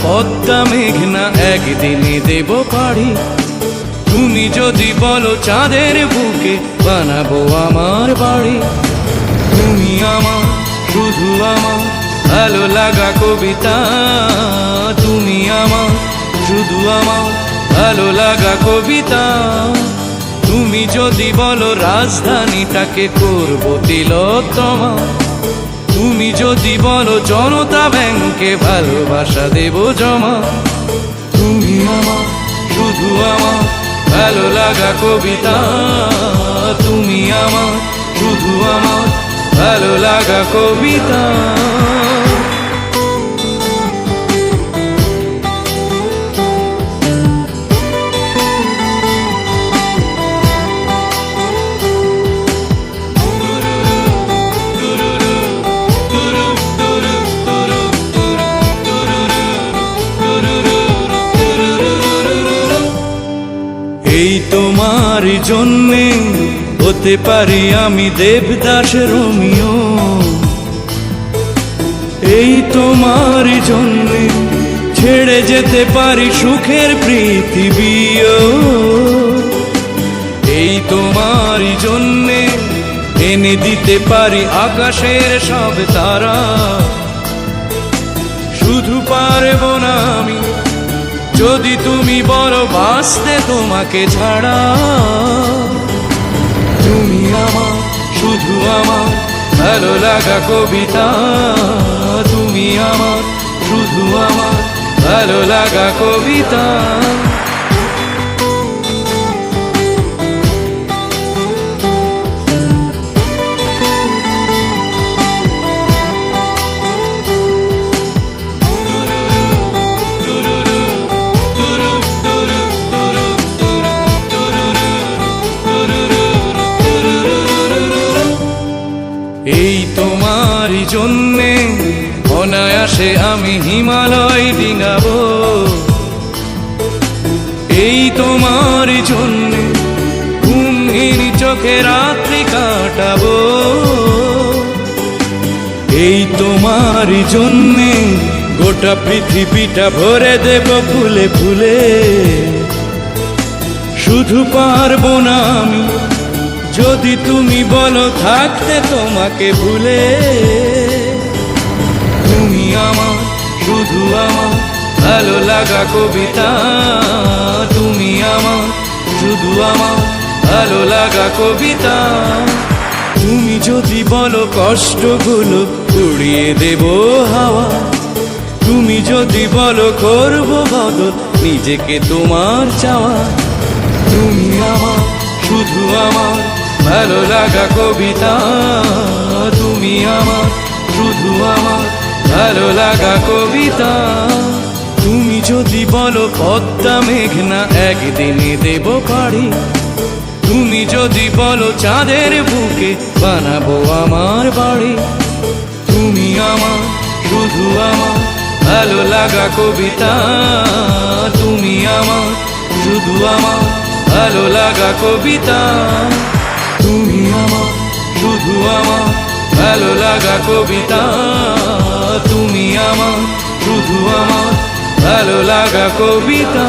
পদ্মা মেঘনা একদিনে দেব পাড়ি, তুমি যদি বলো চাঁদের বুকে বানাবো আমার বাড়ি। তুমি আমার, শুধু আমার ভালো লাগা কবিতা, তুমি আমার, শুধু আমার ভালো লাগা কবিতা। তুমি যদি বলো রাজধানীটাকে করবো তিলোত্তমা, তুমি যদি বলো জনতা ব্যাংকে ভালোবাসা দেব জমা। তুমি আমার, শুধু আমার ভালো লাগা কবিতা, তুমি আমার, শুধু আমার ভালো লাগা কবিতা। এই তোমার জন্যে হতে পারি আমি দেবদাস রোমিও, এই তোমার জন্যে ছেড়ে যেতে পারি সুখের পৃথিবীও। এই তোমার জন্যে এনে দিতে পারি আকাশের সব তারা, শুধু পারবো না আমি যদি তুমি বলো বাঁচতে তোমাকে ছাড়া। তুমি আমার, শুধু আমার ভালো লাগা কবিতা, তুমি আমার, শুধু আমার ভালো লাগা কবিতা। এই তোমার জন্যে অনায়াসে আমি হিমালয় ডিঙাবো, এই তোমার জন্যে ঘুমহীন চোখে রাত্রি কাটাবো, এই তোমার জন্যে গোটা পৃথিবীটা ভরে দেব ফুলে ফুলে। শুধু পারবো না আমি যদি তুমি বলো থাকতে তোমাকে ভুলে। তুমি আমার, শুধু আমার ভালো লাগা কবিতা, তুমি আমার, শুধু আমার ভালো লাগা কবিতা। তুমি যদি বলো কষ্টগুলো উড়িয়ে দেব হাওয়া, তুমি যদি বলো করবো বদল নিজেকে তোমার চাওয়া। তুমি আমার, শুধু আমার ভালো লাগা কবিতা, তুমি আমার, শুধু আমার ভালো লাগা কবিতা। তুমি যদি বলো পদ্মা মেঘনা একদিনে দেব পাড়ি, তুমি যদি বলো চাঁদের বুকে বানাবো আমার বাড়ি। তুমি আমার, শুধু আমার ভালো লাগা কবিতা, তুমি আমার, শুধু আমার ভালো লাগা কবিতা। তুমি আমার, শুধু আমার ভালো লাগা কবিতা, তুমি আমার, শুধু আমার ভালো লাগা কবিতা।